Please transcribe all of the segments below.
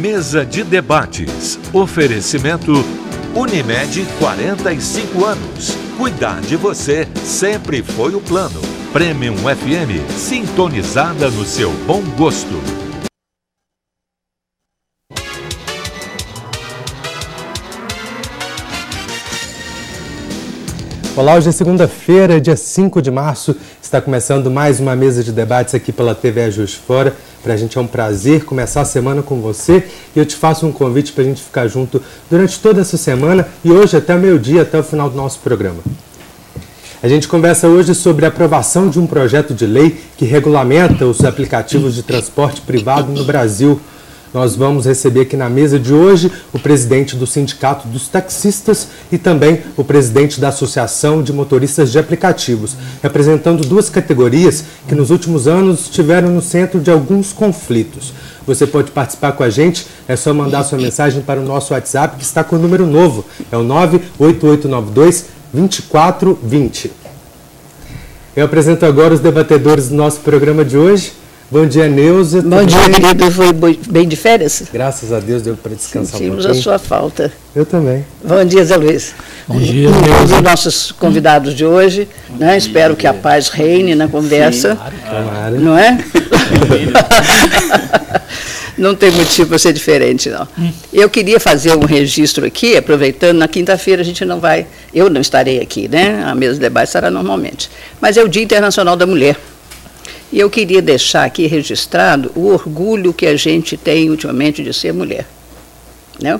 Mesa de debates. Oferecimento Unimed, 45 anos. Cuidar de você sempre foi o plano. Premium FM, sintonizada no seu bom gosto. Olá, hoje é segunda-feira, dia 5 de março, está começando mais uma mesa de debates aqui pela TV Juiz de Fora. Para a gente é um prazer começar a semana com você e eu te faço um convite para a gente ficar junto durante toda essa semana e hoje até meio-dia, até o final do nosso programa. A gente conversa hoje sobre a aprovação de um projeto de lei que regulamenta os aplicativos de transporte privado no Brasil. Nós vamos receber aqui na mesa de hoje o presidente do Sindicato dos Taxistas e também o presidente da Associação de Motoristas de Aplicativos, representando duas categorias que nos últimos anos estiveram no centro de alguns conflitos. Você pode participar com a gente, é só mandar sua mensagem para o nosso WhatsApp, que está com o número novo, é o 98892-2420. Eu apresento agora os debatedores do nosso programa de hoje. Bom dia, Neuza. Bom dia, querido. Foi bem de férias? Graças a Deus deu para descansar Sentimos um pouquinho. a sua falta. Eu também. Bom dia, Zé Luiz. Bom dia, Neuza. Os nossos convidados de hoje, né? Espero que a paz reine na conversa. Sim, claro. Não é? Não tem motivo para ser diferente, não. Eu queria fazer um registro aqui, aproveitando, na quinta-feira a gente não vai, eu não estarei aqui, né? A mesa de debate estará normalmente. Mas é o Dia Internacional da Mulher. E eu queria deixar aqui registrado o orgulho que a gente tem ultimamente de ser mulher. Né?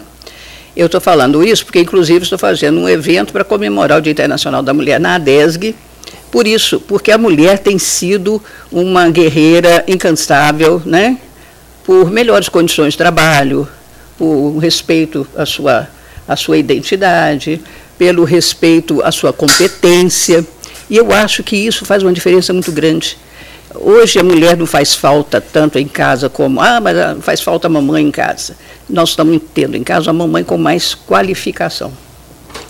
Eu estou falando isso porque, inclusive, estou fazendo um evento para comemorar o Dia Internacional da Mulher na ADESG. Por isso, porque a mulher tem sido uma guerreira incansável, né? Por melhores condições de trabalho, por respeito à sua identidade, pelo respeito à sua competência. E eu acho que isso faz uma diferença muito grande. Hoje a mulher não faz falta tanto em casa como, mas faz falta a mamãe em casa. Nós estamos tendo em casa a mamãe com mais qualificação,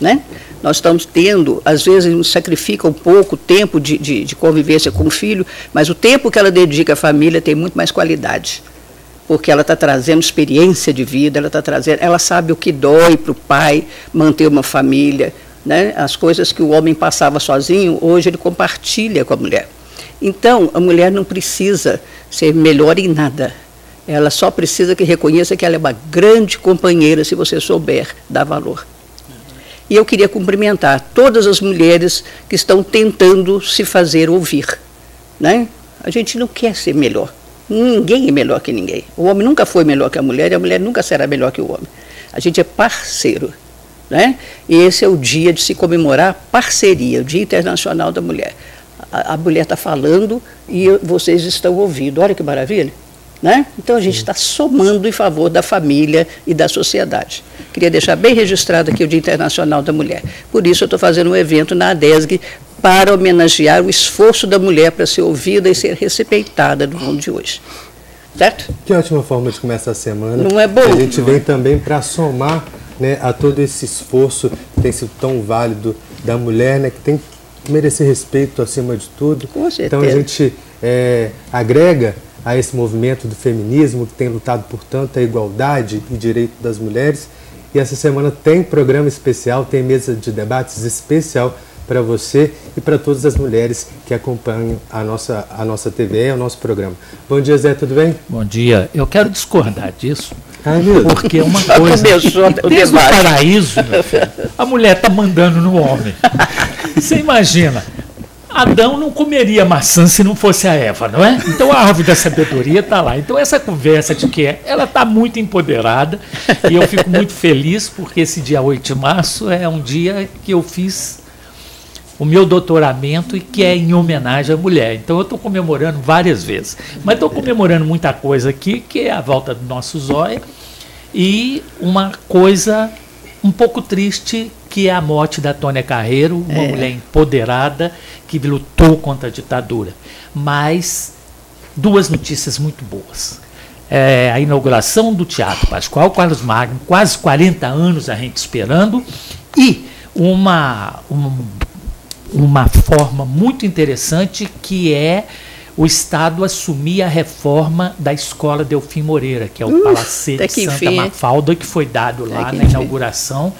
né? Nós estamos tendo, às vezes sacrifica um pouco o tempo de convivência com o filho, mas o tempo que ela dedica à família tem muito mais qualidade, porque ela está trazendo experiência de vida, ela sabe o que dói para o pai manter uma família, né? As coisas que o homem passava sozinho, hoje ele compartilha com a mulher. Então, a mulher não precisa ser melhor em nada. Ela só precisa que reconheça que ela é uma grande companheira, se você souber dar valor. E eu queria cumprimentar todas as mulheres que estão tentando se fazer ouvir. Né? A gente não quer ser melhor. Ninguém é melhor que ninguém. O homem nunca foi melhor que a mulher e a mulher nunca será melhor que o homem. A gente é parceiro. Né? E esse é o dia de se comemorar a parceria, o Dia Internacional da Mulher. A mulher está falando e vocês estão ouvindo. Olha que maravilha. Né? Então a gente está somando em favor da família e da sociedade. Queria deixar bem registrado aqui o Dia Internacional da Mulher. Por isso eu estou fazendo um evento na ADESG para homenagear o esforço da mulher para ser ouvida e ser respeitada no mundo de hoje. Certo? Que ótima forma de começar a semana. Não é bom? A gente vem também para somar, né, a todo esse esforço que tem sido tão válido da mulher, né, que tem que merecer respeito acima de tudo. Com certeza. Então a gente agrega a esse movimento do feminismo que tem lutado por tanta igualdade e direito das mulheres. E essa semana tem programa especial, tem mesa de debates especial para você e para todas as mulheres que acompanham a nossa TV e o nosso programa. Bom dia, Zé, tudo bem? Bom dia. Eu quero discordar disso, mesmo? porque é uma coisa... Desde o paraíso, meu filho, a mulher está mandando no homem. Você imagina, Adão não comeria maçã se não fosse a Eva, não é? Então a árvore da sabedoria está lá. Então essa conversa de que ela está muito empoderada e eu fico muito feliz porque esse dia 8 de março é um dia que eu fiz o meu doutoramento e que é em homenagem à mulher. Então eu estou comemorando várias vezes. Mas estou comemorando muita coisa aqui, que é a volta do nosso zóio, e uma coisa um pouco triste, que é a morte da Tônia Carreiro, uma mulher empoderada que lutou contra a ditadura. Mas duas notícias muito boas. A inauguração do Teatro Pascoal Carlos Magno, quase 40 anos a gente esperando, e uma forma muito interessante que é o Estado assumia a reforma da Escola Delfim Moreira, que é o Palacete Santa Mafalda, que foi dado lá na inauguração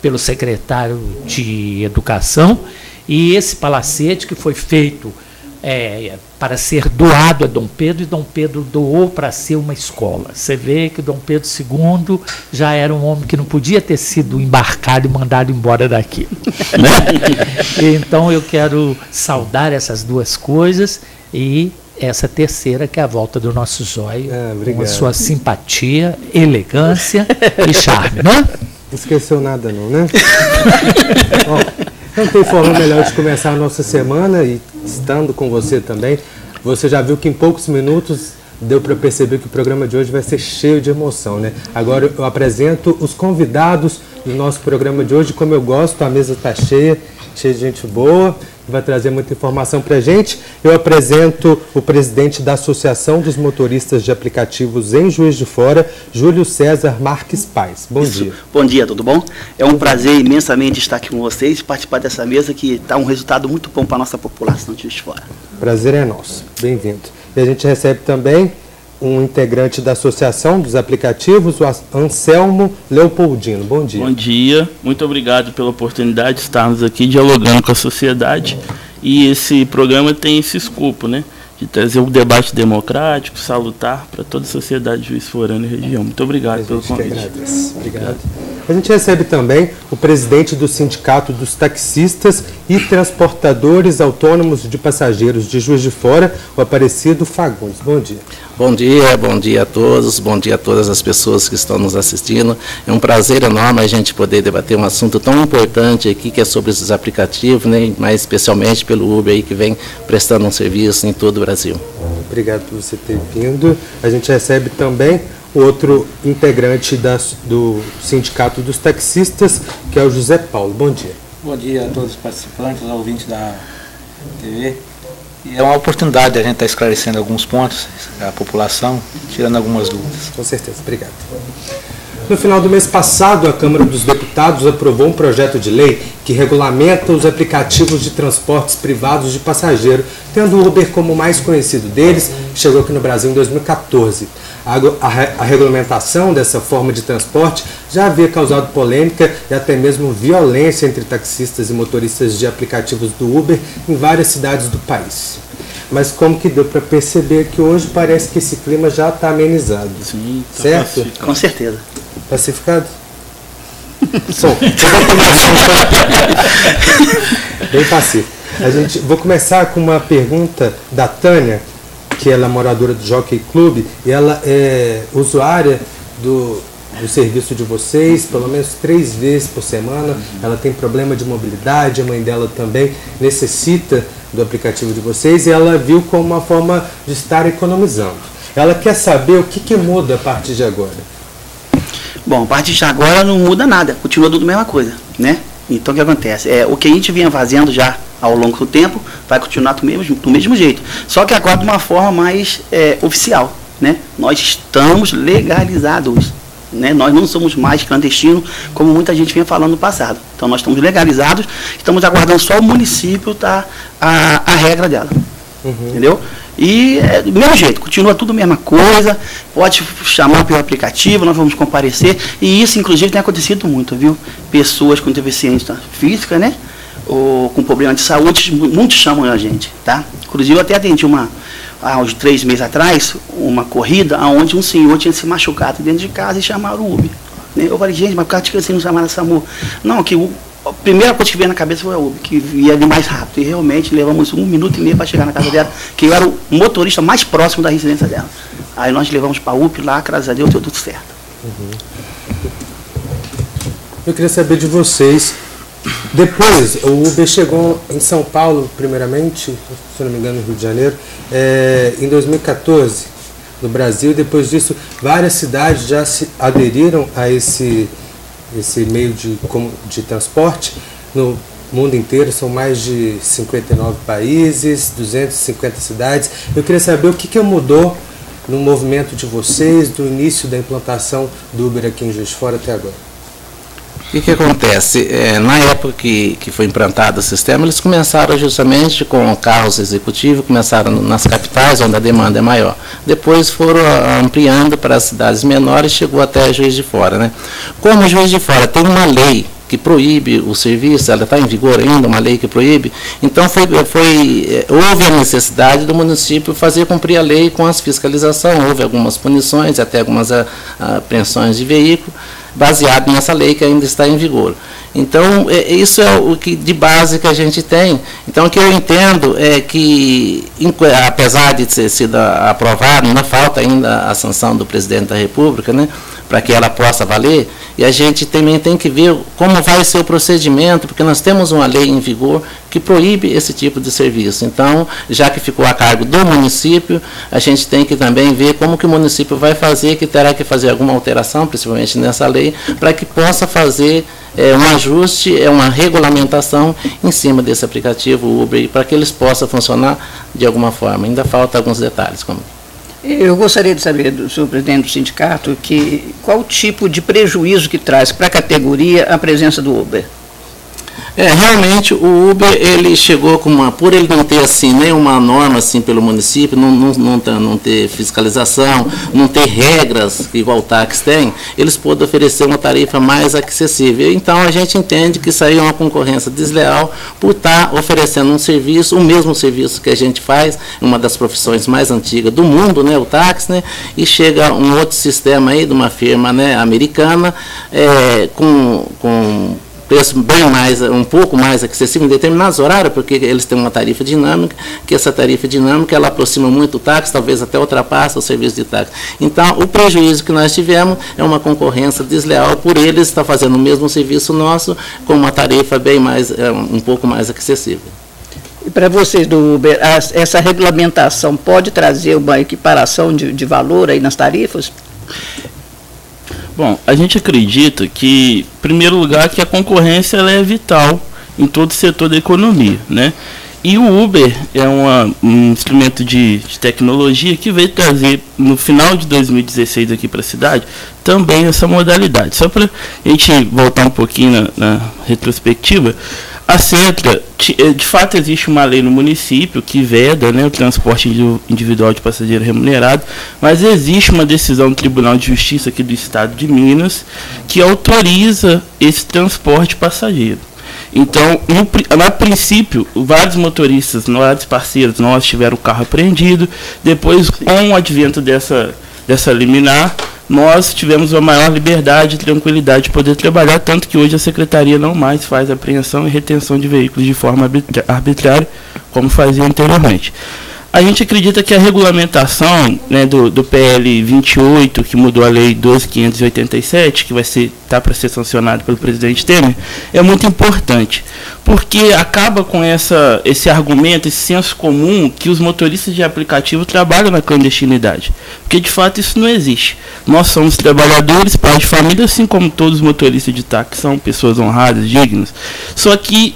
pelo secretário de Educação, e esse palacete que foi feito para ser doado a Dom Pedro, e Dom Pedro doou para ser uma escola. Você vê que Dom Pedro II já era um homem que não podia ter sido embarcado e mandado embora daqui. Né? Então eu quero saudar essas duas coisas e essa terceira, que é a volta do nosso Zóio, com a sua simpatia, elegância e charme. Né? Não esqueceu nada não, né? Não tem forma melhor de começar a nossa semana, e estando com você também, você já viu que em poucos minutos deu para perceber que o programa de hoje vai ser cheio de emoção, né? Agora eu apresento os convidados do nosso programa de hoje. Como eu gosto, a mesa está cheia de gente boa, vai trazer muita informação para a gente. Eu apresento o presidente da Associação dos Motoristas de Aplicativos em Juiz de Fora, Júlio César Marques Paes. Bom dia. Bom dia, tudo bom? É um prazer imensamente estar aqui com vocês, participar dessa mesa que está um resultado muito bom para a nossa população de Juiz de Fora. Prazer é nosso. Bem-vindo. E a gente recebe também um integrante da Associação dos Aplicativos, o Anselmo Leopoldino. Bom dia. Bom dia, muito obrigado pela oportunidade de estarmos aqui dialogando com a sociedade, e esse programa tem esse escopo, né, de trazer um debate democrático, salutar para toda a sociedade de Juiz de Fora e região. Muito obrigado pelo convite. Obrigado. A gente recebe também o presidente do Sindicato dos Taxistas e Transportadores Autônomos de Passageiros de Juiz de Fora, o Aparecido Fagundes. Bom dia. Bom dia a todos, bom dia a todas as pessoas que estão nos assistindo. É um prazer enorme a gente poder debater um assunto tão importante aqui, que é sobre esses aplicativos, né, mas especialmente pelo Uber aí, que vem prestando um serviço em todo o Brasil. Obrigado por você ter vindo. A gente recebe também outro integrante do Sindicato dos Taxistas, que é o José Paulo. Bom dia. Bom dia a todos os participantes, aos ouvintes da TV. E é uma oportunidade a gente estar esclarecendo alguns pontos à população, tirando algumas dúvidas. Com certeza, obrigado. No final do mês passado, a Câmara dos Deputados aprovou um projeto de lei que regulamenta os aplicativos de transportes privados de passageiro, tendo o Uber como o mais conhecido deles, que chegou aqui no Brasil em 2014. A regulamentação dessa forma de transporte já havia causado polêmica e até mesmo violência entre taxistas e motoristas de aplicativos do Uber em várias cidades do país. Mas como que deu para perceber que hoje parece que esse clima já está amenizado. Sim, tá certo? pacificado. Com certeza. Pacificado? Bom, bem pacífico. Vou começar com uma pergunta da Tânia, que ela é moradora do Jockey Club, e ela é usuária do serviço de vocês, pelo menos 3 vezes por semana. Ela tem problema de mobilidade, a mãe dela também necessita do aplicativo de vocês, e ela viu como uma forma de estar economizando. Ela quer saber o que muda a partir de agora. Bom, a partir de agora não muda nada, continua tudo a mesma coisa, né? Então o que acontece? O que a gente vinha fazendo já ao longo do tempo vai continuar do mesmo jeito, só que agora de uma forma mais oficial, né? Nós estamos legalizados, né? Nós não somos mais clandestinos, como muita gente vinha falando no passado. Então nós estamos legalizados, estamos aguardando só o município a regra dela, entendeu? E do mesmo jeito, continua tudo a mesma coisa, pode chamar pelo aplicativo, nós vamos comparecer, e isso inclusive tem acontecido muito, viu? Pessoas com deficiência física, né? Ou com problema de saúde, muitos chamam a gente, tá? Inclusive eu até atendi há uns 3 meses atrás, uma corrida onde um senhor tinha se machucado dentro de casa e chamaram o Uber. Eu falei, gente, mas por que vocês não chamaram a SAMU? Não, que a primeira coisa que veio na cabeça foi a Uber, que ia ali mais rápido. E realmente levamos 1 minuto e meio para chegar na casa dela, que eu era o motorista mais próximo da residência dela. Aí nós levamos para a UP lá, graças a Deus, deu tudo certo. Eu queria saber de vocês. Depois, o Uber chegou em São Paulo, primeiramente, se não me engano, no Rio de Janeiro, em 2014, no Brasil. Depois disso, várias cidades já se aderiram a esse meio de transporte. No mundo inteiro são mais de 59 países, 250 cidades. Eu queria saber o que mudou no movimento de vocês, do início da implantação do Uber aqui em Juiz de Fora até agora. O que acontece? Na época que foi implantado o sistema, eles começaram justamente com carros executivos, começaram nas capitais, onde a demanda é maior. Depois foram ampliando para as cidades menores e chegou até Juiz de Fora, né? Como Juiz de Fora tem uma lei que proíbe o serviço, ela está em vigor ainda, uma lei que proíbe, então houve a necessidade do município fazer cumprir a lei com as fiscalizações, houve algumas punições, até algumas apreensões de veículo, baseado nessa lei que ainda está em vigor. Então, isso é o que de base que a gente tem. Então, o que eu entendo é que, apesar de ter sido aprovado, ainda falta ainda a sanção do presidente da República, né, para que ela possa valer, e a gente também tem que ver como vai ser o procedimento, porque nós temos uma lei em vigor que proíbe esse tipo de serviço. Então, já que ficou a cargo do município, a gente tem que também ver como que o município vai fazer, que terá que fazer alguma alteração, principalmente nessa lei, para que possa fazer um ajuste, uma regulamentação em cima desse aplicativo Uber, para que eles possam funcionar de alguma forma. Ainda falta alguns detalhes. Eu gostaria de saber do senhor presidente do sindicato qual o tipo de prejuízo que traz para a categoria a presença do Uber. Realmente o Uber, ele chegou com por ele não ter assim nenhuma norma assim pelo município, não ter fiscalização, não ter regras igual o táxi tem, eles podem oferecer uma tarifa mais acessível. Então a gente entende que isso aí é uma concorrência desleal por estar oferecendo um serviço, o mesmo serviço que a gente faz, uma das profissões mais antigas do mundo, né, o táxi, né, e chega um outro sistema aí de uma firma, né, americana, com preço bem mais, um pouco mais acessível em determinados horários, porque eles têm uma tarifa dinâmica, que essa tarifa dinâmica ela aproxima muito o táxi, talvez até ultrapassa o serviço de táxi. Então, o prejuízo que nós tivemos é uma concorrência desleal por eles estar fazendo o mesmo serviço nosso com uma tarifa bem mais, um pouco mais acessível. E para vocês do Uber, essa regulamentação pode trazer uma equiparação de valor aí nas tarifas? Bom, a gente acredita que, em primeiro lugar, que a concorrência ela é vital em todo o setor da economia, né? E o Uber é um instrumento de tecnologia que veio trazer, no final de 2016 aqui para a cidade, também essa modalidade. Só para a gente voltar um pouquinho na retrospectiva, a Centra, de fato existe uma lei no município que veda, né, o transporte individual de passageiro remunerado, mas existe uma decisão do Tribunal de Justiça aqui do Estado de Minas que autoriza esse transporte passageiro. Então, a princípio, vários motoristas, vários parceiros nossos tiveram o carro apreendido. Depois, com o advento dessa liminar, nós tivemos uma maior liberdade e tranquilidade de poder trabalhar, tanto que hoje a Secretaria não mais faz apreensão e retenção de veículos de forma arbitrária, como fazia anteriormente. A gente acredita que a regulamentação, né, do PL 28, que mudou a Lei 12.587, que vai tá para ser sancionado pelo presidente Temer, é muito importante, porque acaba com esse argumento, esse senso comum que os motoristas de aplicativo trabalham na clandestinidade, porque de fato isso não existe. Nós somos trabalhadores, pais de família, assim como todos os motoristas de táxi são pessoas honradas, dignas, só que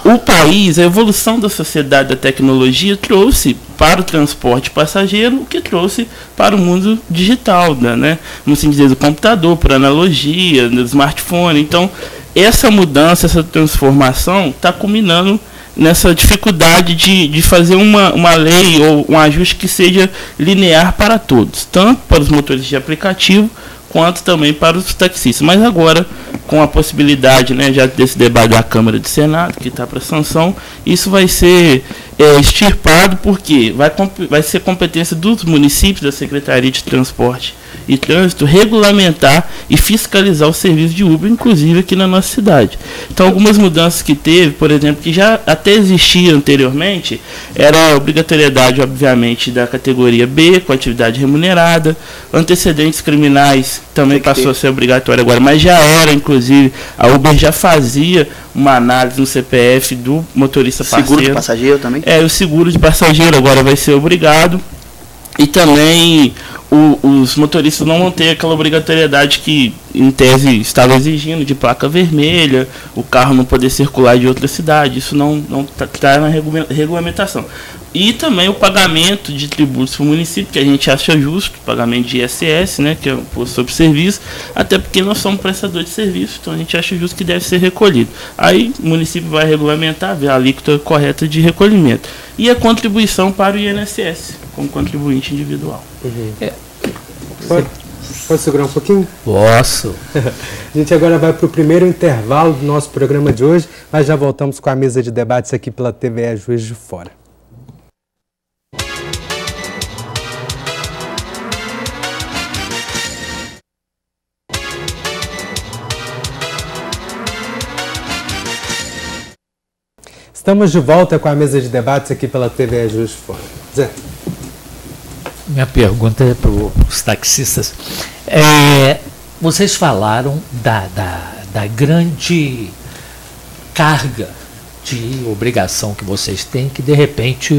o país, a evolução da sociedade, da tecnologia, trouxe para o transporte passageiro o que trouxe para o mundo digital, né? Vamos assim dizer, do computador, por analogia, do smartphone. Então, essa mudança, essa transformação está culminando nessa dificuldade de fazer uma lei ou um ajuste que seja linear para todos, tanto para os motoristas de aplicativo, quanto também para os taxistas. Mas agora, com a possibilidade, né, já desse debate da Câmara e do Senado, que está para sanção, isso vai ser extirpado, porque vai ser competência dos municípios, da Secretaria de Transporte e Trânsito, regulamentar e fiscalizar o serviço de Uber, inclusive aqui na nossa cidade. Então, algumas mudanças que teve, por exemplo, que já até existia anteriormente, era a obrigatoriedade, obviamente, da categoria B, com atividade remunerada, antecedentes criminais também passou a ser obrigatório agora, mas já era, inclusive, a Uber já fazia uma análise no CPF do motorista parceiro. Seguro de passageiro também? O seguro de passageiro agora vai ser obrigado. E também os motoristas não vão ter aquela obrigatoriedade que, em tese, estava exigindo de placa vermelha, o carro não poder circular de outra cidade. Isso não está na regulamentação. E também o pagamento de tributos para o município, que a gente acha justo, pagamento de ISS, né, que é o imposto sobre serviço, até porque nós somos prestadores de serviço, então a gente acha justo que deve ser recolhido. Aí o município vai regulamentar, ver a alíquota correta de recolhimento. E a contribuição para o INSS, como contribuinte individual. Pode segurar um pouquinho? Posso. A gente agora vai para o primeiro intervalo do nosso programa de hoje, mas já voltamos com a mesa de debates aqui pela TVE Juiz de Fora. Estamos de volta com a mesa de debates aqui pela TVE Juiz de Fora. Zé. Minha pergunta é para os taxistas. Vocês falaram da grande carga de obrigação que vocês têm, que de repente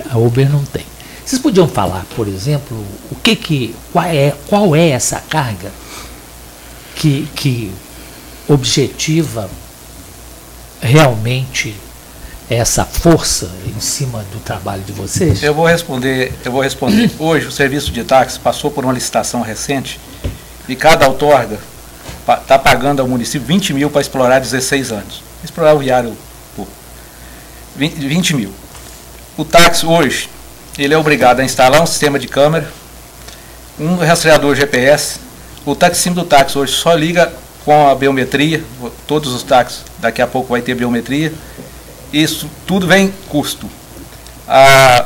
a Uber não tem. Vocês podiam falar, por exemplo, qual é essa carga que objetiva realmente essa força em cima do trabalho de vocês? Eu vou responder. Hoje o serviço de táxi passou por uma licitação recente e cada outorga está pagando ao município 20 mil para explorar 16 anos. Explorar o viário por 20 mil. O táxi hoje, ele é obrigado a instalar um sistema de câmera, um rastreador GPS. O taxímetro do táxi hoje só liga com a biometria. Todos os táxis daqui a pouco vai ter biometria. Isso tudo vem custo.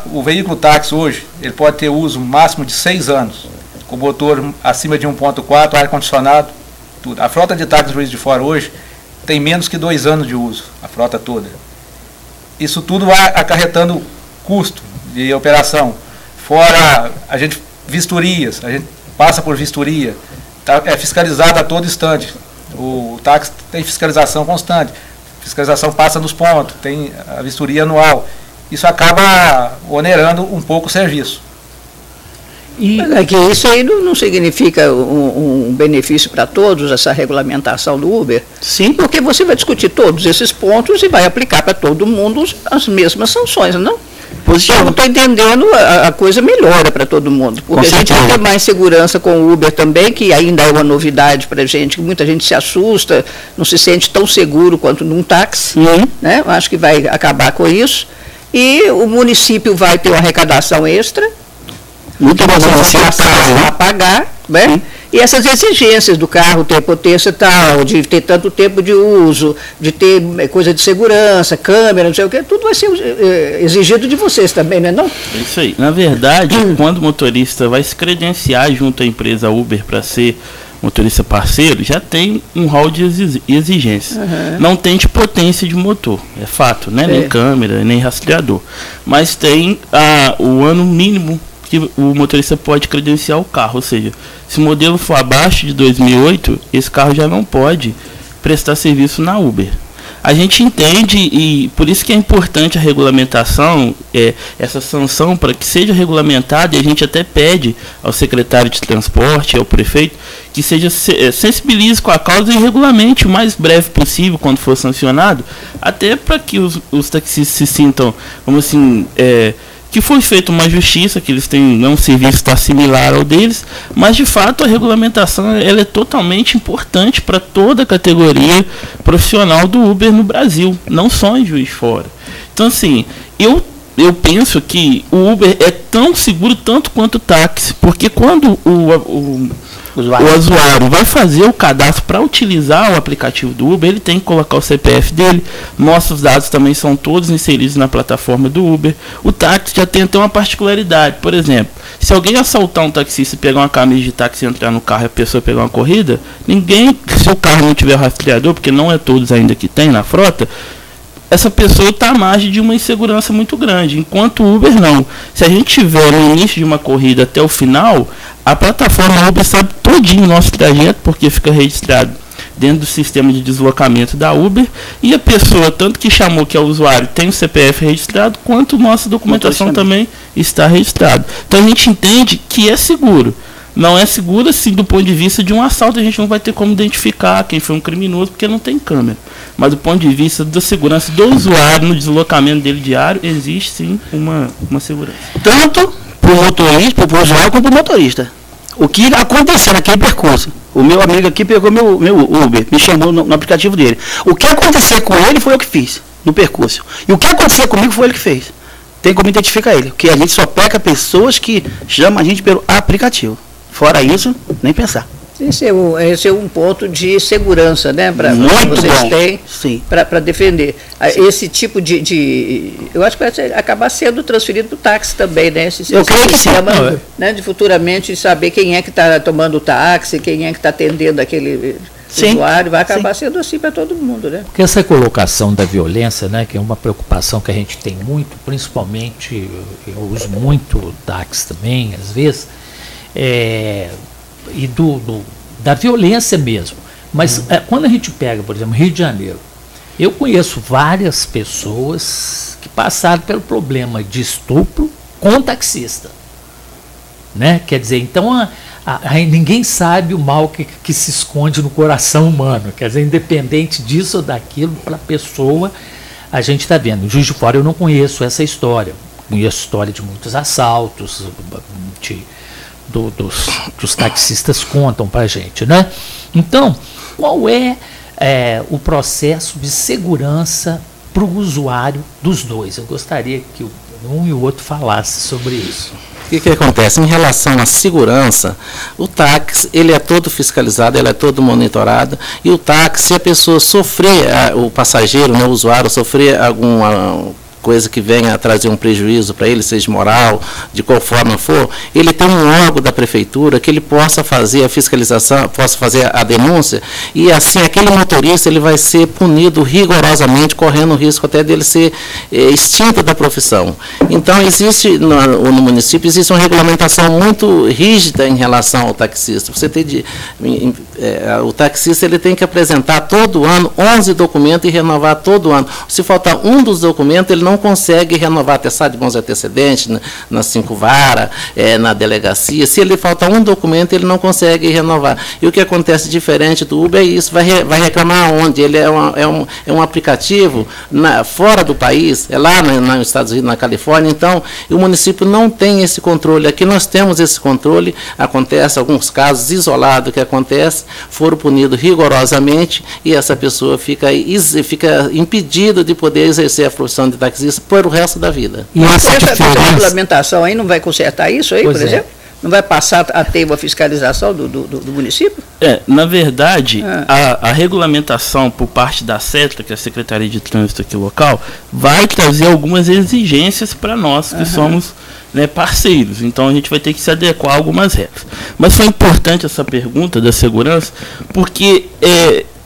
O veículo táxi hoje, ele pode ter uso máximo de 6 anos, com motor acima de 1.4, ar-condicionado, tudo. A frota de táxi Juiz de Fora hoje tem menos que 2 anos de uso, a frota toda. Isso tudo vai acarretando custo de operação. Fora vistorias, a gente passa por vistoria, é fiscalizado a todo instante. O táxi tem fiscalização constante. Fiscalização passa nos pontos, tem a vistoria anual. Isso acaba onerando um pouco o serviço. Mas é que isso aí não significa um benefício para todos, essa regulamentação do Uber? Sim. Porque você vai discutir todos esses pontos e vai aplicar para todo mundo as mesmas sanções, não? Eu não estou entendendo, a coisa melhora para todo mundo, porque a gente vai ter mais segurança com o Uber também, que ainda é uma novidade para a gente, que muita gente se assusta, não se sente tão seguro quanto num táxi, né? Eu acho que vai acabar com isso, e o município vai ter uma arrecadação extra, muito bom, você vai passar a pagar, né? E essas exigências do carro ter potência tal, de ter tanto tempo de uso, de ter coisa de segurança, câmera, não sei o que, tudo vai ser exigido de vocês também, não é não? Isso aí. Na verdade, quando o motorista vai se credenciar junto à empresa Uber para ser motorista parceiro, já tem um rol de exigências. Não tem de potência de motor, é fato, né? Nem câmera, nem rastreador. Mas tem o ano mínimo que o motorista pode credenciar o carro, ou seja, se o modelo for abaixo de 2008, esse carro já não pode prestar serviço na Uber. A gente entende, e por isso que é importante a regulamentação, essa sanção para que seja regulamentada, e a gente até pede ao secretário de transporte, ao prefeito, que seja sensibilize com a causa e regulamente o mais breve possível quando for sancionado, até para que os taxistas se sintam, como assim, que foi feita uma justiça, que eles têm um serviço que está similar ao deles, mas de fato a regulamentação ela é totalmente importante para toda a categoria profissional do Uber no Brasil, não só em Juiz de Fora. Então assim, eu penso que o Uber é tão seguro tanto quanto o táxi, porque quando o usuário vai fazer o cadastro para utilizar o aplicativo do Uber, ele tem que colocar o CPF dele, nossos dados também são todos inseridos na plataforma do Uber. O táxi já tem até uma particularidade, por exemplo, se alguém assaltar um taxista e pegar uma camisa de táxi e entrar no carro e a pessoa pegar uma corrida, se o carro não tiver rastreador, porque não é todos ainda que tem na frota, essa pessoa está à margem de uma insegurança muito grande, enquanto o Uber não. Se a gente tiver no início de uma corrida até o final, a plataforma Uber sabe todinho o nosso trajeto, porque fica registrado dentro do sistema de deslocamento da Uber, e a pessoa, tanto que chamou, que é o usuário, tem o CPF registrado, quanto nossa documentação também está registrada. Então a gente entende que é seguro. Não é seguro, assim, do ponto de vista de um assalto, a gente não vai ter como identificar quem foi um criminoso, porque não tem câmera. Mas do ponto de vista da segurança do usuário, no deslocamento dele diário, existe sim uma segurança. Tanto para o motorista, para o usuário, como para o motorista. O que aconteceu naquele percurso? O meu amigo aqui pegou meu Uber, me chamou no aplicativo dele. O que aconteceu com ele foi eu que fiz, no percurso. E o que aconteceu comigo foi ele que fez. Tem como identificar ele, porque a gente só pega pessoas que chamam a gente pelo aplicativo. Fora isso, nem pensar. Esse é um ponto de segurança, né? Para vocês têm para defender. Esse tipo eu acho que vai acabar sendo transferido para o táxi também, né? Esse sistema, né, de futuramente saber quem é que está tomando o táxi, quem é que está atendendo aquele usuário, vai acabar sendo assim para todo mundo, né? Porque essa colocação da violência, né, que é uma preocupação que a gente tem muito, principalmente, eu uso muito o táxi também, às vezes, e da violência mesmo. Mas quando a gente pega, por exemplo, Rio de Janeiro, eu conheço várias pessoas que passaram pelo problema de estupro com taxista. Né? Quer dizer, então ninguém sabe o mal que se esconde no coração humano. Quer dizer, independente disso ou daquilo, para a pessoa, a gente está vendo. Em Juiz de Fora eu não conheço essa história. Conheço a história de muitos assaltos, que os taxistas contam para a gente, né? Então, qual é o processo de segurança para o usuário dos dois? Eu gostaria que um e o outro falassem sobre isso. O que acontece? Em relação à segurança, o táxi, ele é todo fiscalizado, ele é todo monitorado, e o táxi, se a pessoa sofrer, o passageiro, né, o usuário, sofrer alguma coisa que venha a trazer um prejuízo para ele, seja moral, de qual forma for, ele tem um órgão da prefeitura que ele possa fazer a fiscalização, possa fazer a denúncia, e assim aquele motorista ele vai ser punido rigorosamente, correndo o risco até dele ser extinto da profissão. Então existe no município existe uma regulamentação muito rígida em relação ao taxista. Você tem o taxista ele tem que apresentar todo ano 11 documentos e renovar todo ano. Se faltar um dos documentos, ele não consegue renovar atestado de bons antecedentes na 5 Vara, na delegacia. Se ele faltar um documento, ele não consegue renovar. E o que acontece diferente do Uber é isso, vai reclamar onde? Ele é um aplicativo fora do país, é lá nos Estados Unidos, na Califórnia, então o município não tem esse controle. Aqui nós temos esse controle, acontece alguns casos isolados que acontecem, foram punidos rigorosamente e essa pessoa fica impedida de poder exercer a profissão de taxista por o resto da vida. E essa regulamentação aí não vai consertar isso aí, por exemplo? Não vai passar a ter uma fiscalização do município? Na verdade, a regulamentação por parte da SETRA, que é a Secretaria de Trânsito aqui local, vai trazer algumas exigências para nós, que somos parceiros. Então a gente vai ter que se adequar a algumas regras. Mas foi importante essa pergunta da segurança, porque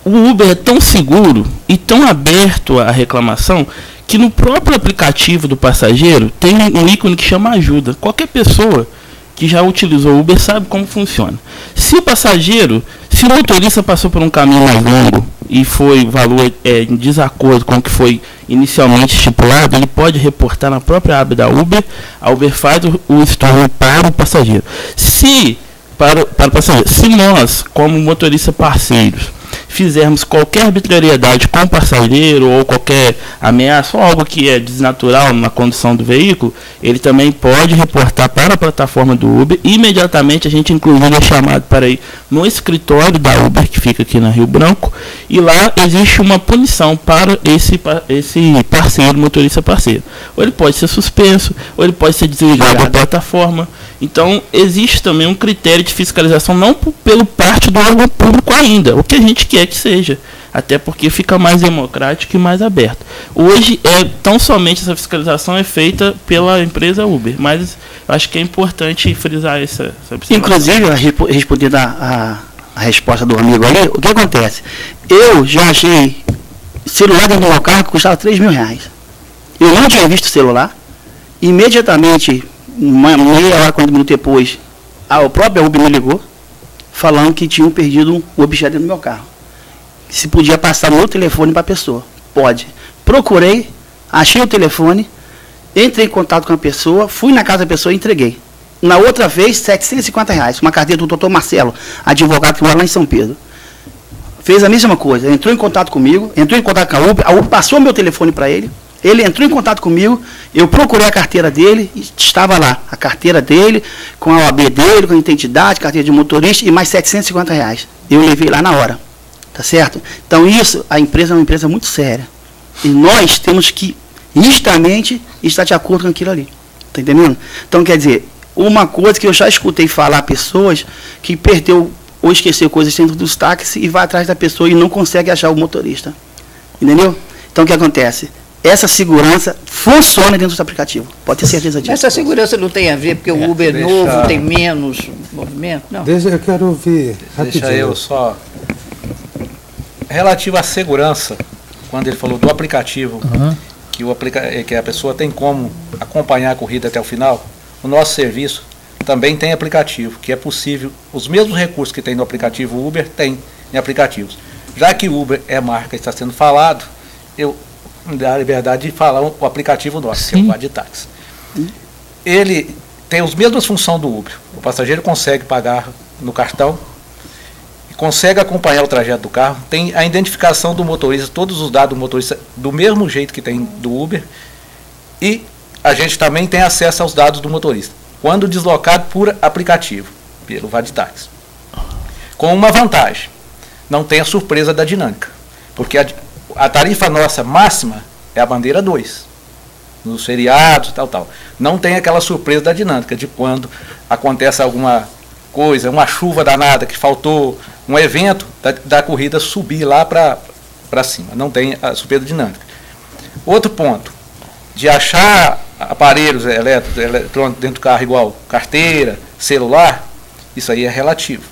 o Uber é tão seguro e tão aberto à reclamação que no próprio aplicativo do passageiro tem um ícone que chama ajuda. Qualquer pessoa que já utilizou o Uber sabe como funciona. Se o motorista passou por um caminho mais longo e foi valor em desacordo com o que foi inicialmente estipulado, ele pode reportar na própria aba da Uber. A Uber faz o estorno para o passageiro. Se nós, como motorista parceiros, fizermos qualquer arbitrariedade com o passageiro ou qualquer ameaça ou algo que é desnatural na condução do veículo, ele também pode reportar para a plataforma do Uber. Imediatamente a gente inclusive é chamado para ir no escritório da Uber, que fica aqui na Rio Branco, e lá existe uma punição para esse parceiro, motorista parceiro. Ou ele pode ser suspenso, ou ele pode ser desligado da plataforma. Então existe também um critério de fiscalização, não pelo parte do órgão público ainda, o que a gente quer que seja, até porque fica mais democrático e mais aberto. Hoje, tão somente essa fiscalização é feita pela empresa Uber, mas eu acho que é importante frisar essa observação. Inclusive, respondendo a resposta do amigo ali, o que acontece? Eu já achei celular dentro do meu carro que custava R$3.000. Eu não tinha visto o celular, imediatamente, meia hora, 40 minutos depois, a própria Uber me ligou, falando que tinham perdido o objeto dentro do meu carro. se podia passar meu telefone para a pessoa. Pode. Procurei, achei o telefone, entrei em contato com a pessoa, fui na casa da pessoa e entreguei. Na outra vez, R$750, uma carteira do Dr. Marcelo, advogado que mora lá em São Pedro. Fez a mesma coisa, entrou em contato comigo, entrou em contato com a Uber passou meu telefone para ele, ele entrou em contato comigo, eu procurei a carteira dele, e estava lá, a carteira dele, com a OAB dele, com a identidade, carteira de motorista e mais R$750. Eu levei lá na hora, tá certo? Então isso, a empresa é uma empresa muito séria. E nós temos que, nitidamente, estar de acordo com aquilo ali. Tá entendendo? Então, quer dizer, uma coisa que eu já escutei falar pessoas que perdeu ou esqueceu coisas dentro dos táxis e vai atrás da pessoa e não consegue achar o motorista. Entendeu? Então, o que acontece? Essa segurança funciona dentro do aplicativo. Pode ter certeza disso. Essa segurança não tem a ver porque o Uber novo tem menos movimento? Não. Eu quero ouvir rapidinho. Deixa eu só... Relativo à segurança, quando ele falou do aplicativo, que a pessoa tem como acompanhar a corrida até o final, o nosso serviço também tem aplicativo, que é possível, os mesmos recursos que tem no aplicativo Uber, tem em aplicativos. Já que Uber é marca e está sendo falado, eu me dá a liberdade de falar o aplicativo nosso, que é o Vaditax. Ele tem as mesmas funções do Uber. O passageiro consegue pagar no cartão, consegue acompanhar o trajeto do carro, tem a identificação do motorista, todos os dados do motorista do mesmo jeito que tem do Uber, e a gente também tem acesso aos dados do motorista, quando deslocado por aplicativo, pelo Vaditax. Com uma vantagem, não tem a surpresa da dinâmica, porque a tarifa nossa máxima é a bandeira 2, nos feriados, tal. Não tem aquela surpresa da dinâmica, de quando acontece alguma coisa, uma chuva danada, que faltou um evento da corrida subir lá para cima. Não tem a surpresa dinâmica. Outro ponto, de achar aparelhos eletrônicos dentro do carro igual carteira, celular, isso aí é relativo.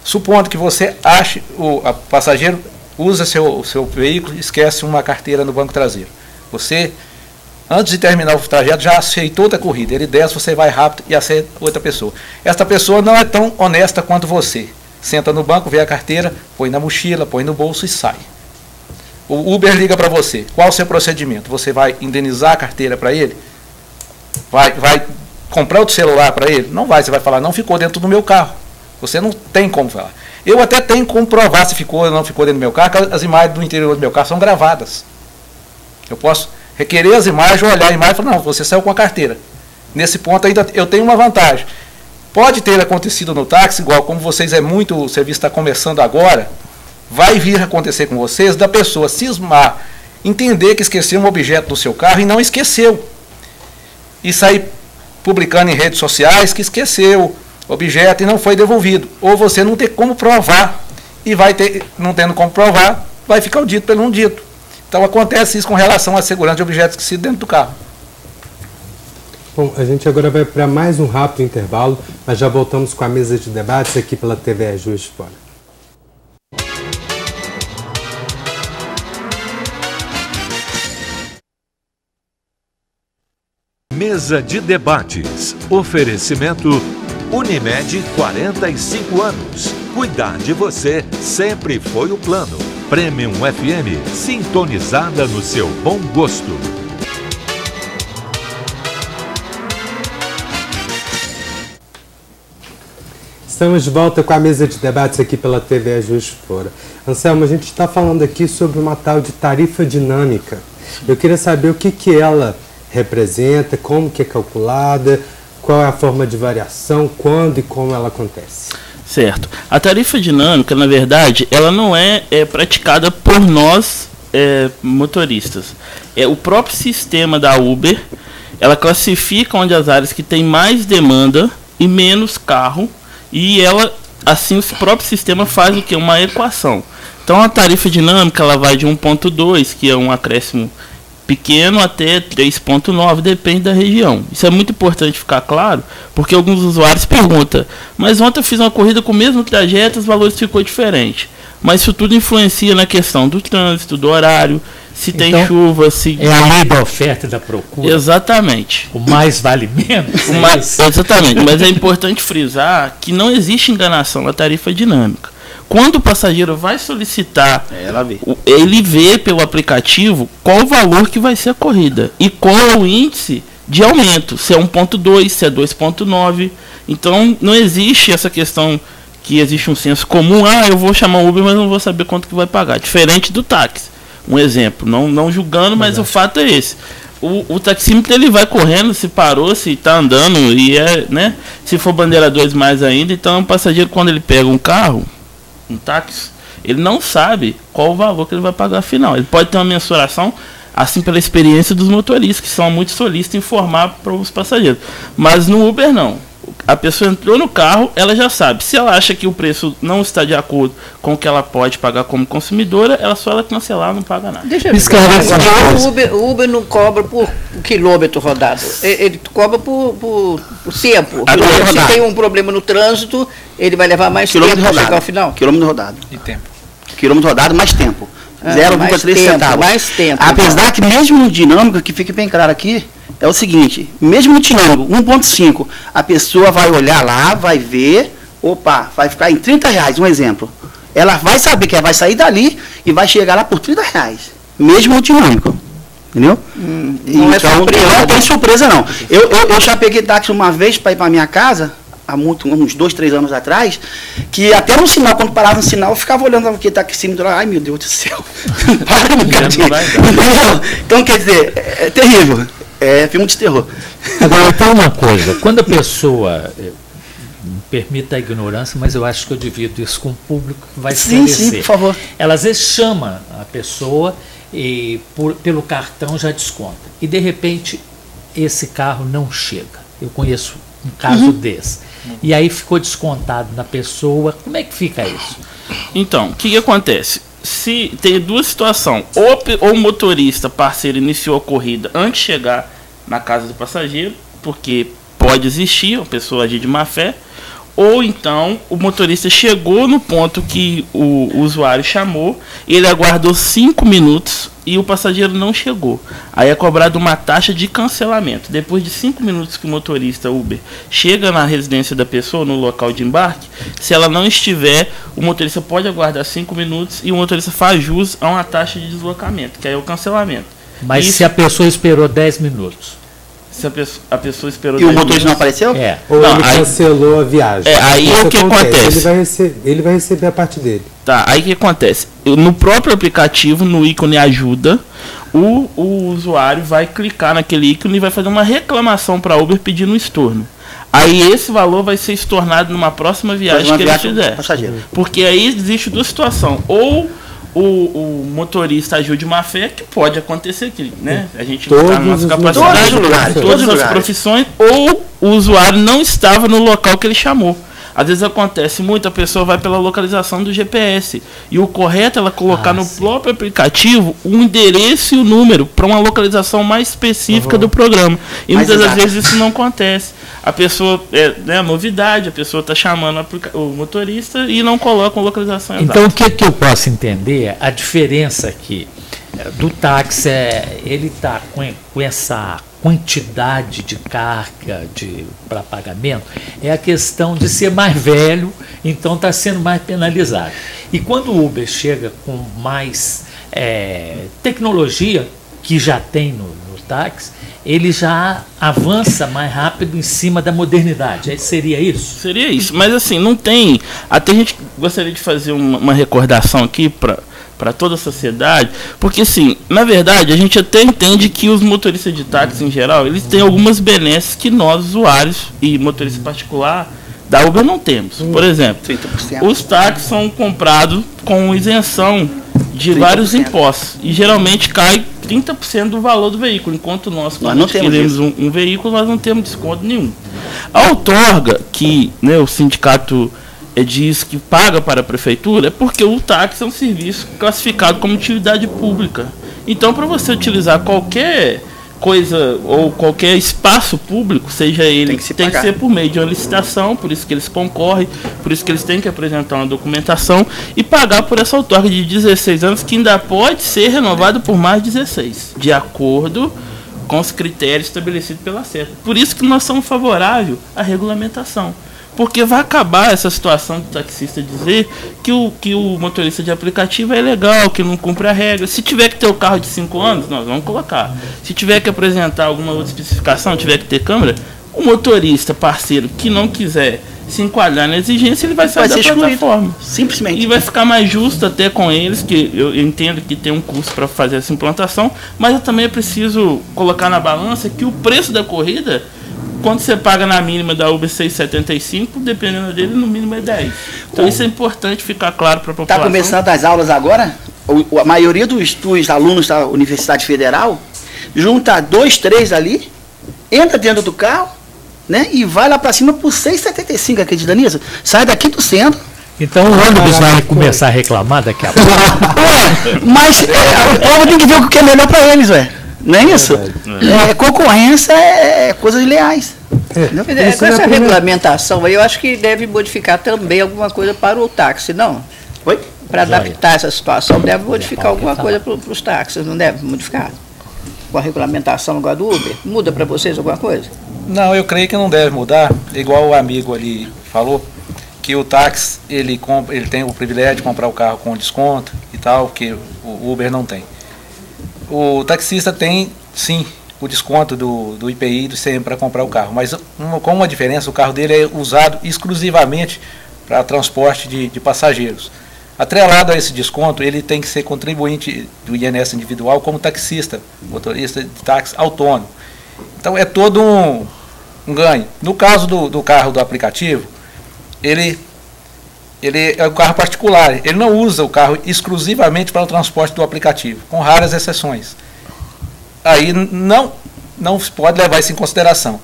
Supondo que você ache, o passageiro usa seu veículo e esquece uma carteira no banco traseiro. Você, antes de terminar o trajeto, já aceitou da corrida. Ele desce, você vai rápido e aceita outra pessoa. Esta pessoa não é tão honesta quanto você. Senta no banco, vê a carteira, põe na mochila, põe no bolso e sai. O Uber liga para você. Qual o seu procedimento? Você vai indenizar a carteira para ele? Vai comprar outro celular para ele? Não vai. Você vai falar, não ficou dentro do meu carro. Você não tem como falar. Eu até tenho como provar se ficou ou não ficou dentro do meu carro, porque as imagens do interior do meu carro são gravadas. Eu posso requerer as imagens, olhar a imagem e falar, não, você saiu com a carteira. Nesse ponto ainda eu tenho uma vantagem. Pode ter acontecido no táxi, igual como vocês o serviço está começando agora, vai vir acontecer com vocês, da pessoa cismar, entender que esqueceu um objeto do seu carro e não esqueceu. E sair publicando em redes sociais que esqueceu o objeto e não foi devolvido. Ou você não ter como provar, e não tendo como provar, vai ficar o dito pelo não dito. Então acontece isso com relação à segurança de objetos que se dentro do carro. Bom, a gente agora vai para mais um rápido intervalo, mas já voltamos com a mesa de debates aqui pela TV Juiz de Fora. Mesa de debates. Oferecimento Unimed 45 anos. Cuidar de você sempre foi o plano. Premium FM, sintonizada no seu bom gosto. Estamos de volta com a mesa de debates aqui pela TV Juiz de Fora. Anselmo, a gente está falando aqui sobre uma tal de tarifa dinâmica. Eu queria saber o que ela representa, como que é calculada, qual é a forma de variação, quando e como ela acontece. Certo. A tarifa dinâmica, na verdade, ela não é praticada por nós motoristas. É o próprio sistema da Uber, ela classifica onde as áreas que tem mais demanda e menos carro, e ela, assim, o próprio sistema faz o que? Uma equação. Então a tarifa dinâmica ela vai de 1.2, que é um acréscimo pequeno, até 3.9, depende da região. Isso é muito importante ficar claro, porque alguns usuários perguntam, mas ontem eu fiz uma corrida com o mesmo trajeto, os valores ficou diferente. Mas isso tudo influencia na questão do trânsito, do horário, se então, tem chuva, se... É a lei da oferta e da procura. Exatamente. O mais vale menos. Exatamente, mas é importante frisar que não existe enganação na tarifa dinâmica. Quando o passageiro vai solicitar, ele vê pelo aplicativo qual o valor que vai ser a corrida e qual é o índice de aumento, se é 1.2, se é 2.9. Então não existe essa questão que existe um senso comum, eu vou chamar o Uber, mas não vou saber quanto que vai pagar. Diferente do táxi. Um exemplo, não julgando, mas o fato é esse. O taxímetro ele vai correndo, se parou, se está andando, e né? Se for bandeira 2 mais ainda, então o passageiro, quando ele pega um carro, um táxi, ele não sabe qual o valor que ele vai pagar afinal. Ele pode ter uma mensuração, assim, pela experiência dos motoristas, que são muito solícitos em informar para os passageiros. Mas no Uber não. A pessoa entrou no carro, ela já sabe. Se ela acha que o preço não está de acordo com o que ela pode pagar como consumidora, ela cancelar, não paga nada. Deixa eu ver. O Uber não cobra por quilômetro rodado. Ele cobra por tempo. Se tem um problema no trânsito, ele vai levar mais tempo para chegar ao final. Quilômetro rodado. E tempo. Quilômetro rodado, mais tempo. 0,3 centavos. Mais tempo. Apesar que mesmo no dinâmico, que fique bem claro aqui, é o seguinte, mesmo no dinâmico, 1.5, a pessoa vai olhar lá, vai ver, vai ficar em R$30, um exemplo. Ela vai saber que ela vai sair dali e vai chegar lá por R$30, mesmo no dinâmico. Entendeu? Não é surpresa. Não tem surpresa, não. Eu já peguei táxi uma vez para ir para minha casa, há uns 2, 3 anos atrás, que até no sinal, quando parava no sinal, eu ficava olhando aquele taxímetro lá, ai meu Deus do céu, para no bocadinho. Então, quer dizer, é terrível. É filme de terror. Agora, tem uma coisa, quando a pessoa, me permita a ignorância, mas eu acho que eu divido isso com o público que vai esclarecer. Sim, por favor. Ela às vezes chama a pessoa e pelo cartão já desconta. E de repente esse carro não chega. Eu conheço um caso desse. E aí ficou descontado na pessoa. Como é que fica isso? Então, o que acontece? Se tem duas situações, ou o motorista parceiro iniciou a corrida antes de chegar na casa do passageiro, porque pode existir a pessoa agir de má fé, ou então o motorista chegou no ponto que o usuário chamou, ele aguardou 5 minutos e o passageiro não chegou. Aí é cobrado uma taxa de cancelamento. Depois de 5 minutos que o motorista Uber chega na residência da pessoa, no local de embarque, se ela não estiver, o motorista pode aguardar 5 minutos e o motorista faz jus a uma taxa de deslocamento, que é o cancelamento. Mas se a pessoa esperou 10 minutos? Se a pessoa esperou. E o motorista não apareceu? Ou ele cancelou a viagem. Aí o que acontece? Ele vai receber a parte dele. Tá, aí o que acontece? No próprio aplicativo, no ícone ajuda, o usuário vai clicar naquele ícone e vai fazer uma reclamação para a Uber pedindo um estorno. Aí esse valor vai ser estornado numa próxima viagem que ele fizer. Porque aí existe duas situações. Ou o motorista agiu de má fé, que pode acontecer aqui, né? A gente não está na nossa capacidade, todas as profissões, ou o usuário não estava no local que ele chamou. Às vezes acontece muito, a pessoa vai pela localização do GPS. E o correto é ela colocar no próprio aplicativo o endereço e o número para uma localização mais específica do programa. E muitas das vezes isso não acontece. A pessoa, novidade, a pessoa está chamando o motorista e não coloca uma localização exata. Então o que eu posso entender? A diferença aqui do táxi ele está com essa quantidade de carga para pagamento, é a questão de ser mais velho, então está sendo mais penalizado. E quando o Uber chega com mais tecnologia, que já tem no táxi, ele já avança mais rápido em cima da modernidade. Seria isso? Seria isso, mas assim, não tem... Até a gente gostaria de fazer uma recordação aqui para toda a sociedade, porque assim, na verdade, a gente até entende que os motoristas de táxi em geral, eles têm algumas benesses que nós, usuários e motorista particular da Uber, não temos. Por exemplo, 30%. Os táxis são comprados com isenção de 30%. Vários impostos, e geralmente cai 30% do valor do veículo, enquanto nós queremos um veículo, nós não temos desconto nenhum. A outorga, que o sindicato diz que paga para a prefeitura, é porque o táxi é um serviço classificado como utilidade pública. Então, para você utilizar qualquer coisa ou qualquer espaço público, seja ele, tem que ser por meio de uma licitação, por isso que eles concorrem, por isso que eles têm que apresentar uma documentação e pagar por essa outorga de 16 anos, que ainda pode ser renovado por mais 16, de acordo com os critérios estabelecidos pela CETA. Por isso que nós somos favoráveis à regulamentação. porque vai acabar essa situação do taxista dizer que o motorista de aplicativo é ilegal, que não cumpre a regra. Se tiver que ter o carro de 5 anos, nós vamos colocar. Se tiver que apresentar alguma outra especificação, tiver que ter câmera, o motorista parceiro que não quiser se enquadrar na exigência, ele vai sair da plataforma. Simplesmente. E vai ficar mais justo até com eles, que eu entendo que tem um custo para fazer essa implantação, mas eu também preciso colocar na balança que o preço da corrida, quando você paga na mínima da Uber 6,75, dependendo dele, no mínimo é 10. Então isso é importante ficar claro para a população. Está começando as aulas agora? A maioria dos alunos da Universidade Federal junta 2, 3 ali, entra dentro do carro, né, e vai lá para cima por 6,75, acredita nisso? Sai daqui do centro. Então o ônibus vai começar a reclamar daqui a pouco. Mas o povo tem que ver o que é melhor para eles, ué. Não é isso? Concorrência é coisas leais. Com essa regulamentação aí, eu acho que deve modificar também alguma coisa para o táxi, não? Oi? Para adaptar essa situação, deve modificar alguma coisa para os táxis, não deve modificar? Com a regulamentação agora do Uber, muda para vocês alguma coisa? Não, eu creio que não deve mudar, igual o amigo ali falou, que o táxi ele tem o privilégio de comprar o carro com desconto e tal, que o Uber não tem. O taxista tem, sim, o desconto do IPI e do ICM para comprar o carro, mas com uma diferença, o carro dele é usado exclusivamente para transporte de passageiros. Atrelado a esse desconto, ele tem que ser contribuinte do INSS individual como taxista, motorista de táxi autônomo. Então é todo um ganho. No caso do carro do aplicativo, ele é um carro particular, ele não usa o carro exclusivamente para o transporte do aplicativo, com raras exceções. Aí não se pode levar isso em consideração.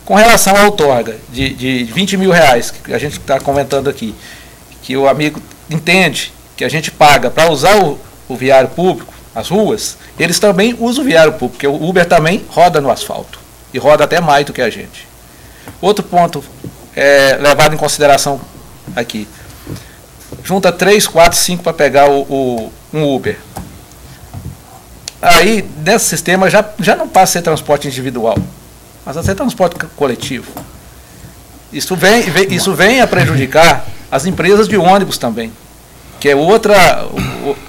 Com relação à outorga de 20 mil reais, que a gente está comentando aqui, que o amigo entende que a gente paga para usar o viário público, as ruas, eles também usam o viário público, porque o Uber também roda no asfalto, e roda até mais do que a gente. Outro ponto levado em consideração aqui, junta 3, 4, 5 para pegar um Uber. Aí, nesse sistema, já não passa a ser transporte individual, mas a ser transporte coletivo. Isso vem a prejudicar as empresas de ônibus também, que é outra.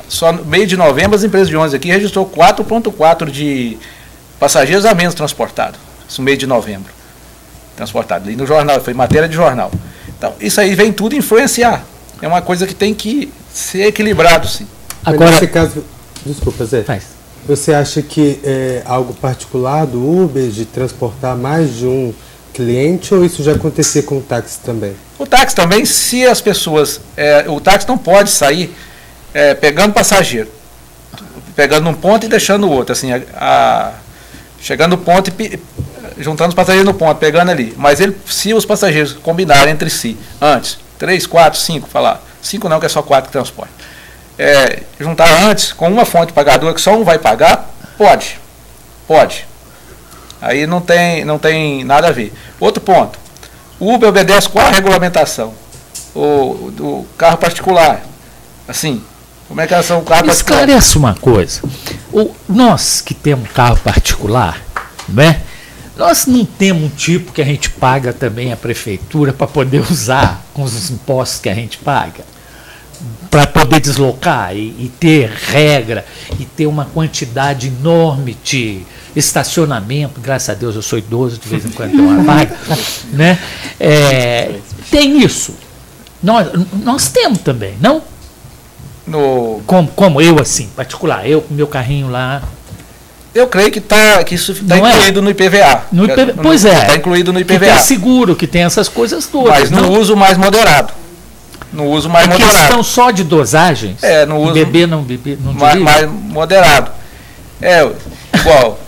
Só no meio de novembro, as empresas de ônibus aqui registrou 4,4 de passageiros a menos transportados. Isso no meio de novembro. Transportado. E no jornal, foi matéria de jornal. Então, isso aí vem tudo influenciar. É uma coisa que tem que ser equilibrado, sim. Agora, nesse caso, desculpa, Zé. Você acha que é algo particular do Uber de transportar mais de um cliente, ou isso já acontecia com o táxi também? O táxi também, se as pessoas... o táxi não pode sair pegando passageiro, pegando um ponto e deixando o outro, assim, chegando no ponto e juntando os passageiros no ponto, pegando ali. Mas se os passageiros combinarem entre si, antes, 3, 4, 5, falar, 5 não, que é só 4 que transporta. Juntar antes, com uma fonte pagadora que só um vai pagar, pode. Aí não tem nada a ver. Outro ponto, o Uber obedece qual a regulamentação? Do carro particular. Assim, como é que elas são o carro particular? Esclarece uma coisa. Nós que temos carro particular, né? Nós não temos um tipo que a gente paga também a prefeitura para poder usar com os impostos que a gente paga, para poder deslocar e ter regra e ter uma quantidade enorme de estacionamento. Graças a Deus eu sou idoso, de vez em quando tenho uma vaga, né? Tem isso. Nós temos também, não? Como eu, assim, particular, eu com meu carrinho lá. Eu creio que isso está incluído no IPVA. Pois é. Está incluído no IPVA. Que tem seguro, que tem essas coisas todas. Mas no uso mais moderado. Questão só de dosagens? No uso beber, não beber, não mais moderado. Igual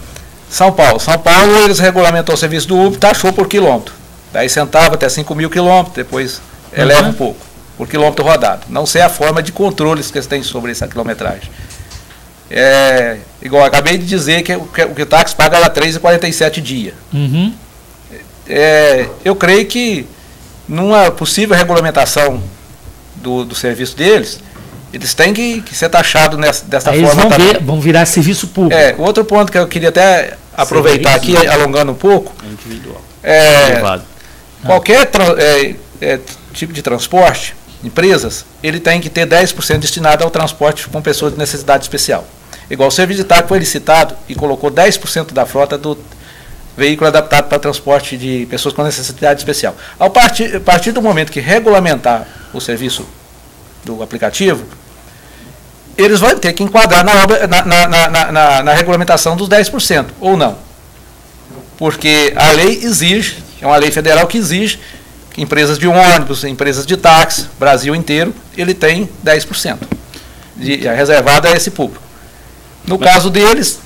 São Paulo. São Paulo, eles regulamentou o serviço do Uber, taxou por quilômetro. 10 centavos até 5.000 quilômetros, depois eleva um pouco, por quilômetro rodado. Não sei a forma de controles que eles têm sobre essa quilometragem. Igual, acabei de dizer que o táxi paga lá 3,47 dia. Eu creio que numa possível regulamentação do serviço deles, eles têm que ser taxados dessa forma. Vão virar serviço público. Outro ponto que eu queria até aproveitar aqui, alongando um pouco, tipo de transporte, empresas, ele tem que ter 10% destinado ao transporte com pessoas de necessidade especial. Igual o serviço de táxi foi licitado e colocou 10% da frota do veículo adaptado para transporte de pessoas com necessidade especial. A partir do momento que regulamentar o serviço do aplicativo, eles vão ter que enquadrar na regulamentação dos 10%, ou não. Porque a lei exige, é uma lei federal que exige que empresas de ônibus, empresas de táxi, Brasil inteiro, ele tem 10% reservado a esse público. No caso deles,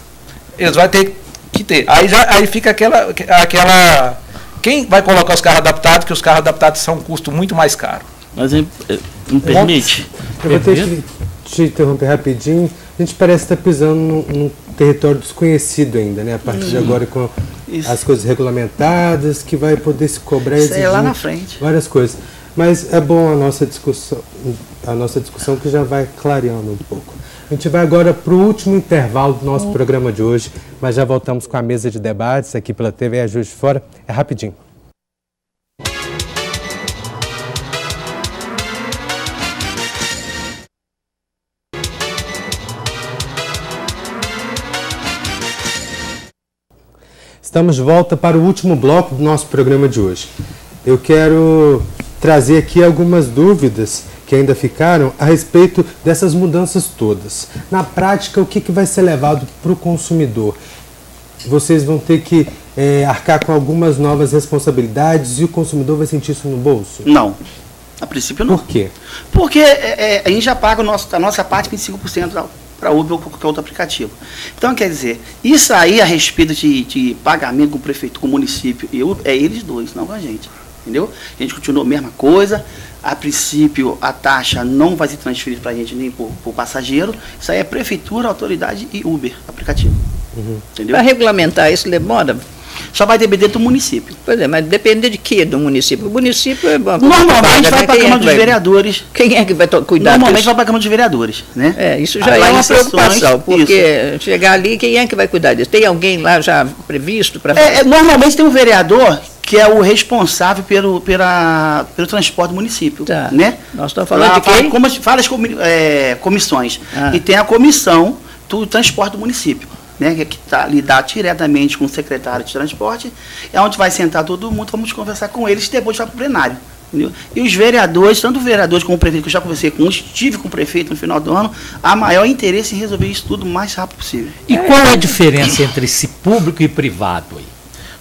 eles vão ter que ter. Aí fica aquela... Quem vai colocar os carros adaptados, que os carros adaptados são um custo muito mais caro. Mas me permite? Eu vou ter que te interromper rapidinho. A gente parece estar pisando num território desconhecido ainda, né? A partir de agora, com as coisas regulamentadas, que vai poder se cobrar e exigir lá na frente. Várias coisas. Mas é bom a nossa discussão que já vai clareando um pouco. A gente vai agora para o último intervalo do nosso programa de hoje, mas já voltamos com a mesa de debates aqui pela TV Juiz de Fora. É rapidinho. Estamos de volta para o último bloco do nosso programa de hoje. Eu quero trazer aqui algumas dúvidas que ainda ficaram a respeito dessas mudanças todas. Na prática, o que vai ser levado para o consumidor? Vocês vão ter que arcar com algumas novas responsabilidades e o consumidor vai sentir isso no bolso? Não. A princípio não. Por quê? Porque a gente já paga a nossa parte 25% para Uber ou qualquer outro aplicativo. Então, quer dizer, isso aí a respeito de pagamento com o prefeito, com o município e Uber, é eles dois, não com a gente. Entendeu? A gente continua a mesma coisa. A princípio, a taxa não vai ser transferida para a gente nem por passageiro. Isso aí é prefeitura, autoridade e Uber, aplicativo. Entendeu? Para regulamentar isso demora? Só vai depender do município. Pois é, mas depender de quê do município? O município é... Normalmente vai para a Câmara dos Vereadores. Quem é que vai cuidar disso? Normalmente vai para a Câmara dos Vereadores, né? Isso já é uma preocupação, porque chegar ali, quem é que vai cuidar disso? Tem alguém lá já previsto para... Normalmente tem um vereador que é o responsável pelo transporte do município, né? Nós estamos falando de quem? Fala as comissões. E tem a comissão do transporte do município, né, que lidar diretamente com o secretário de transporte, é onde vai sentar todo mundo, vamos conversar com eles, depois vai para o plenário. Entendeu? E os vereadores, tanto os vereadores como o prefeito, que eu já conversei com uns, estive com o prefeito no final do ano, há maior interesse em resolver isso tudo o mais rápido possível. E qual é a diferença entre esse público e privado aí?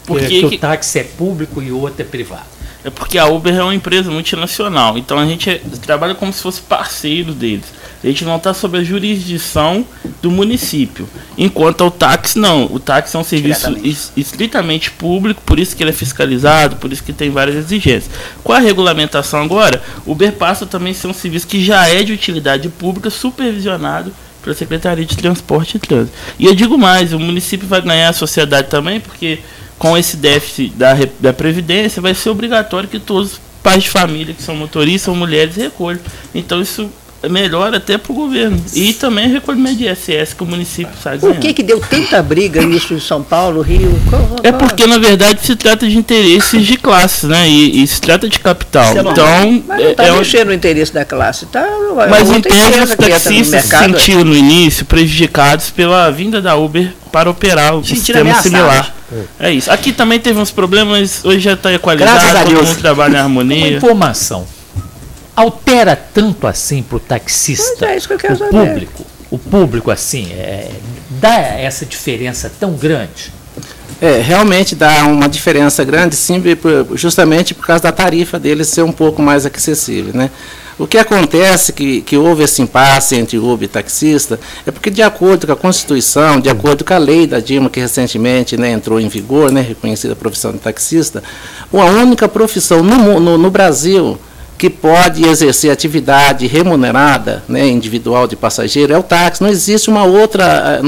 Porque o táxi é público e o outro é privado. É porque a Uber é uma empresa multinacional, então a gente trabalha como se fosse parceiro deles. A gente não está sob a jurisdição do município. Enquanto o táxi, não. O táxi é um serviço estritamente público, por isso que ele é fiscalizado, por isso que tem várias exigências. Com a regulamentação agora, o Uber passa também a ser um serviço que já é de utilidade pública, supervisionado pela Secretaria de Transporte e Trânsito. E eu digo mais, o município vai ganhar a sociedade também, porque com esse déficit da Previdência, vai ser obrigatório que todos os pais de família que são motoristas ou mulheres recolham. Então isso é melhor até para o governo. E também recolhimento de ISS que o município sai ganhando. Por que deu tanta briga nisso em São Paulo, Rio? É porque, na verdade, se trata de interesses de classe, né? E se trata de capital. Então, mas não está mexendo no interesse da classe. Mas entendo os taxistas se sentiram no início prejudicados pela vinda da Uber para operar o sistema similar. É isso. Aqui também teve uns problemas, hoje já está equalizado, todo mundo trabalha em harmonia. Uma informação. Altera tanto assim para o taxista, o público assim, dá essa diferença tão grande? Realmente dá uma diferença grande, sim, justamente por causa da tarifa dele ser um pouco mais acessível, né? O que acontece que houve esse impasse entre Uber e taxista é porque, de acordo com a Constituição, de acordo com a lei da Dilma, que recentemente, né, entrou em vigor, né, reconhecida a profissão de taxista, a única profissão no Brasil que pode exercer atividade remunerada, né, individual de passageiro, é o táxi. Não existe uma outra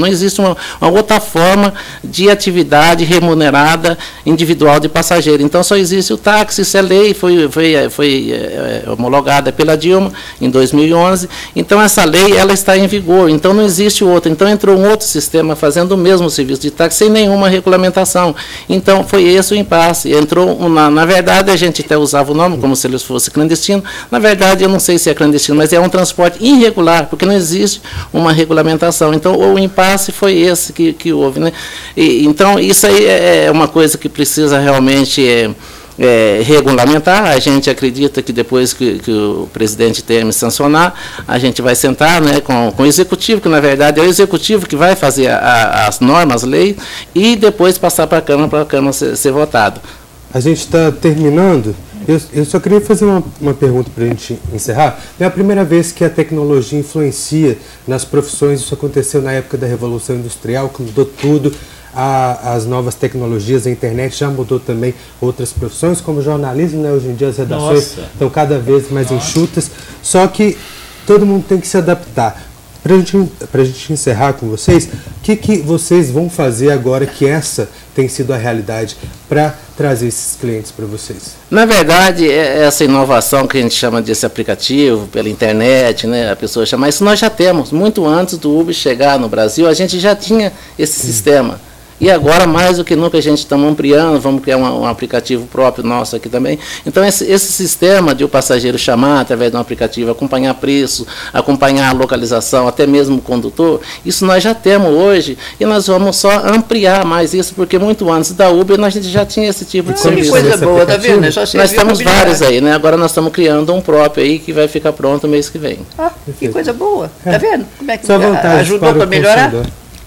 forma de atividade remunerada individual de passageiro. Então só existe o táxi. Isso é lei, foi homologada pela Dilma em 2011. Então essa lei ela está em vigor. Então não existe outra. Então entrou um outro sistema fazendo o mesmo serviço de táxi sem nenhuma regulamentação. Então foi esse o impasse. Entrou na verdade a gente até usava o nome como se ele fosse clandestino. Na verdade, eu não sei se é clandestino, mas é um transporte irregular, porque não existe uma regulamentação. Então, o impasse foi esse que houve, né? Então, isso aí é uma coisa que precisa realmente regulamentar. A gente acredita que depois que o presidente Temer sancionar, a gente vai sentar, né, com o executivo, que na verdade é o executivo que vai fazer as normas, as leis, e depois passar para a Câmara ser votado. A gente está terminando. Eu só queria fazer uma pergunta para a gente encerrar. Não é a primeira vez que a tecnologia influencia nas profissões. Isso aconteceu na época da Revolução Industrial, que mudou tudo. As novas tecnologias, a internet já mudou também outras profissões, como o jornalismo, né? Hoje em dia as redações estão cada vez mais enxutas. Só que todo mundo tem que se adaptar. Para a gente encerrar com vocês, o que vocês vão fazer agora que essa tem sido a realidade para trazer esses clientes para vocês? Na verdade, essa inovação que a gente chama desse aplicativo, pela internet, né, a pessoa chama, isso nós já temos. Muito antes do Uber chegar no Brasil, a gente já tinha esse sistema. E agora, mais do que nunca, a gente está ampliando, vamos criar um aplicativo próprio nosso aqui também. Então, esse sistema de o passageiro chamar através de um aplicativo, acompanhar preço, acompanhar a localização, até mesmo o condutor, isso nós já temos hoje e nós vamos só ampliar mais isso, porque muito antes da Uber, a gente já tinha esse tipo de serviço. Que coisa boa, tá vendo? Nós temos vários aí, né? Agora nós estamos criando um próprio aí que vai ficar pronto mês que vem. Ah, que coisa boa. Tá vendo? Como é que ajudou para melhorar?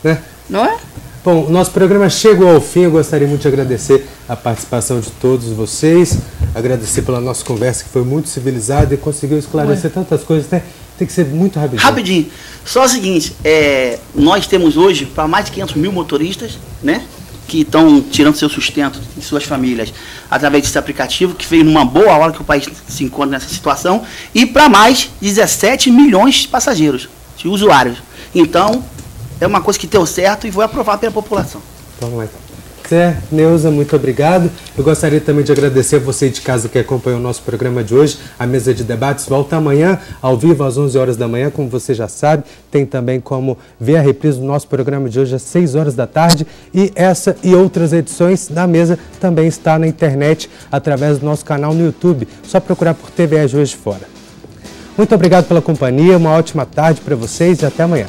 Né? Não é? Bom, nosso programa chegou ao fim. Eu gostaria muito de agradecer a participação de todos vocês, agradecer pela nossa conversa, que foi muito civilizada e conseguiu esclarecer tantas coisas, né? Tem que ser muito rapidinho. Rapidinho. Só o seguinte, nós temos hoje para mais de 500 mil motoristas, né? Que estão tirando seu sustento de suas famílias através desse aplicativo, que veio numa boa hora que o país se encontra nessa situação, e para mais 17 milhões de passageiros, de usuários. Então, é uma coisa que deu certo e foi aprovada pela população. Vamos lá, então. Zé, Neuza, muito obrigado. Eu gostaria também de agradecer a você de casa que acompanhou o nosso programa de hoje. A mesa de debates volta amanhã, ao vivo, às 11 horas da manhã, como você já sabe. Tem também como ver a reprise do nosso programa de hoje às 6 horas da tarde. E essa e outras edições da mesa também está na internet, através do nosso canal no YouTube. Só procurar por TVE Juiz de Fora. Muito obrigado pela companhia, uma ótima tarde para vocês e até amanhã.